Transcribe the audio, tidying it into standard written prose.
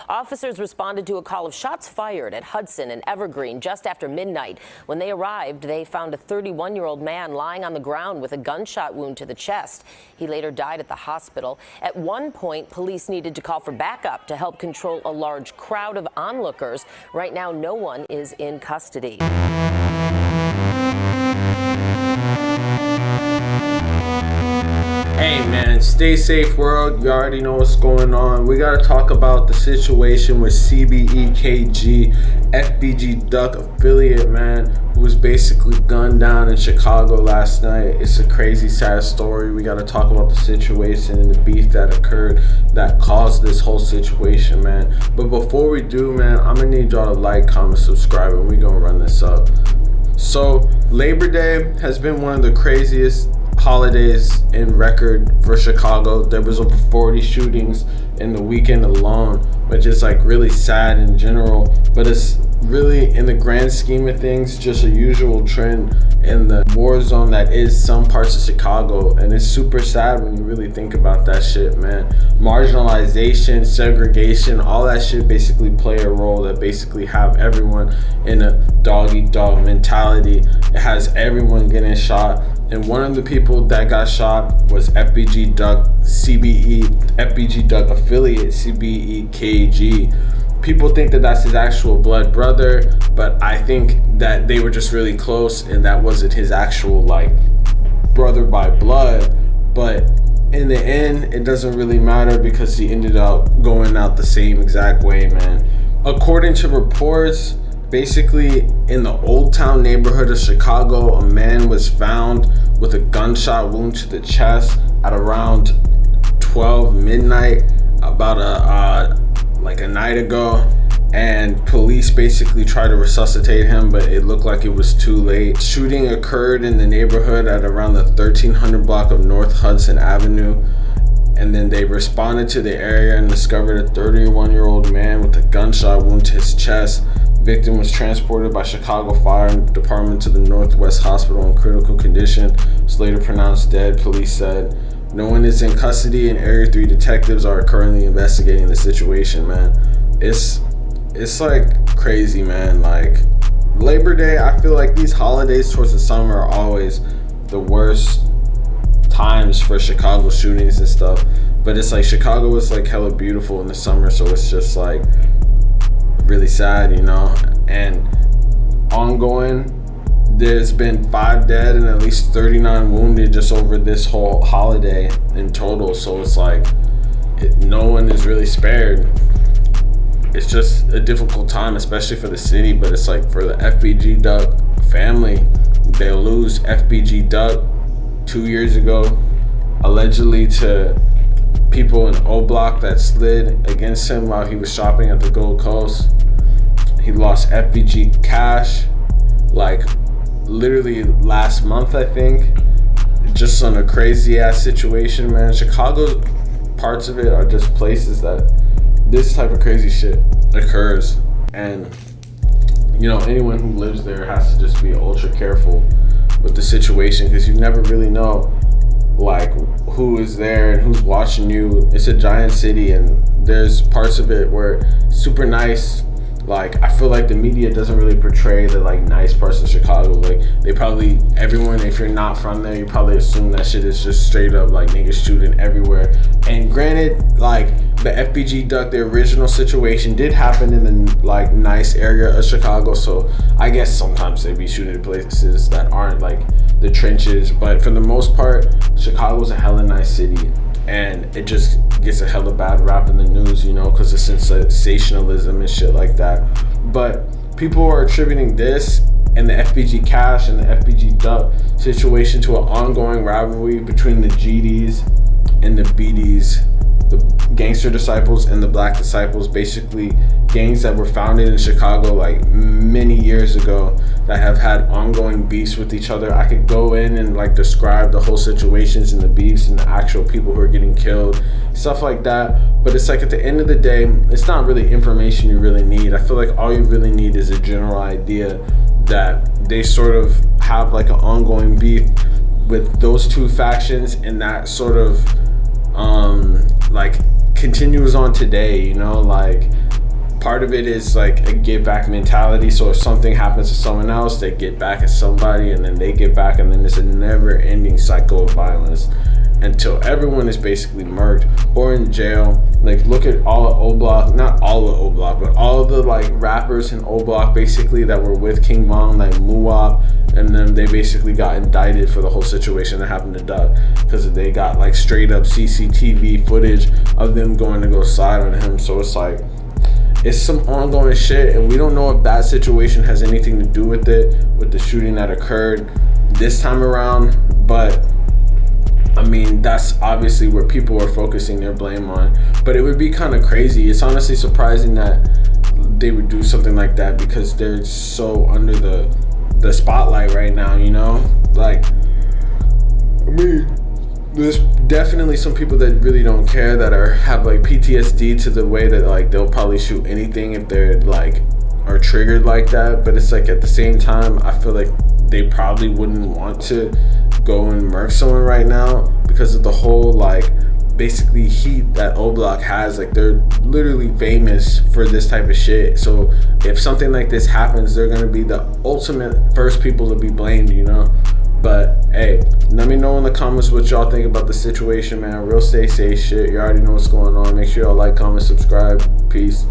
Officers responded to a call of shots fired at Hudson and Evergreen just after midnight. When they arrived, they found a 31-year-old man lying on the ground with a gunshot wound to the chest. He later died at the hospital. At one point, police needed to call for backup to help control a large crowd of onlookers. Right now, no one is in custody. Hey man, stay safe world. You already know what's going on. We gotta talk about the situation with CBE KG, FBG Duck affiliate, man, who was basically gunned down in Chicago last night. It's a crazy, sad story. We gotta talk about the situation and the beef that occurred that caused this whole situation, man. But before we do, man, I'm gonna need y'all to like, comment, subscribe, and we gonna run this up. So Labor Day has been one of the craziest holidays in record for Chicago. There was over 40 shootings in the weekend alone, which is like really sad in general, but it's really, in the grand scheme of things, just a usual trend in the war zone that is some parts of Chicago. And it's super sad when you really think about that shit, man. Marginalization, segregation, all that shit basically play a role that basically have everyone in a dog-eat-dog mentality. It has everyone getting shot. And one of the people that got shot was FBG Duck, FBG Duck affiliate, CBE KG. People think that that's his actual blood brother, but I think that they were just really close and that wasn't his actual like brother by blood. But in the end, it doesn't really matter because he ended up going out the same exact way, man. According to reports, basically in the Old Town neighborhood of Chicago, a man was found with a gunshot wound to the chest at around 12 midnight, about a night ago, and police basically tried to resuscitate him, but it looked like it was too late. Shooting occurred in the neighborhood at around the 1300 block of North Hudson Avenue, and then they responded to the area and discovered a 31-year-old man with a gunshot wound to his chest. Victim was transported by Chicago Fire Department to the Northwest Hospital in critical condition. Was later pronounced dead, police said. No one is in custody, and Area 3 detectives are currently investigating the situation, man. It's like crazy, man. Like Labor Day, I feel like these holidays towards the summer are always the worst times for Chicago shootings and stuff. But it's like Chicago is like hella beautiful in the summer, so it's just like really sad, you know. And ongoing, there's been 5 dead and at least 39 wounded just over this whole holiday in total. So it's like no one is really spared. It's just a difficult time, especially for the city, but it's like for the FBG Duck family, they'll lose FBG Duck 2 years ago, allegedly to people in O Block that slid against him while he was shopping at the Gold Coast. He lost FBG Cash like literally last month, I think. Just on a crazy ass situation, man. Chicago, parts of it are just places that this type of crazy shit occurs, and you know, anyone who lives there has to just be ultra careful with the situation, because you never really know like who is there and who's watching you. It's a giant city, and there's parts of it where it's super nice. Like, I feel like the media doesn't really portray the like nice parts of Chicago. Like, they probably, everyone, if you're not from there, you probably assume that shit is just straight up like niggas shooting everywhere. And granted, like the FBG Duck, the original situation did happen in the like nice area of Chicago, so I guess sometimes they be shooting places that aren't like the trenches. But for the most part, Chicago's a hella nice city, and it just gets a hella bad rap in the news, you know, because of sensationalism and shit like that. But people are attributing this and the FBG Cash and the FBG Duck situation to an ongoing rivalry between the GDs and the BDs, the Gangster Disciples and the Black Disciples, basically gangs that were founded in Chicago like many years ago that have had ongoing beefs with each other. I could go in and like describe the whole situations and the beefs and the actual people who are getting killed, stuff like that. But it's like at the end of the day, it's not really information you really need. I feel like all you really need is a general idea that they sort of have like an ongoing beef with those two factions, and that sort of like continues on today, you know. Like part of it is like a give back mentality. So if something happens to someone else, they get back at somebody, and then they get back, and then it's a never ending cycle of violence until everyone is basically murked or in jail. Like, look at all of O Block, not all of O Block, but all of the like rappers in O Block basically that were with King Von, like Muwop, and then they basically got indicted for the whole situation that happened to Duck because they got like straight up CCTV footage of them going to go slide on him. So it's like, it's some ongoing shit, and we don't know if that situation has anything to do with it, with the shooting that occurred this time around. But I mean, that's obviously where people are focusing their blame on. But it would be kind of crazy. It's honestly surprising that they would do something like that because they're so under the spotlight right now, you know? Like, I mean, there's definitely some people that really don't care, that have like PTSD to the way that like they'll probably shoot anything if they're like are triggered like that. But it's like, at the same time, I feel like they probably wouldn't want to go and murk someone right now because of the whole like basically heat that O Block has. Like, they're literally famous for this type of shit. So if something like this happens, they're gonna be the ultimate first people to be blamed, you know? But hey, let me know in the comments what y'all think about the situation, man. Real say shit. You already know what's going on. Make sure y'all like, comment, subscribe. Peace.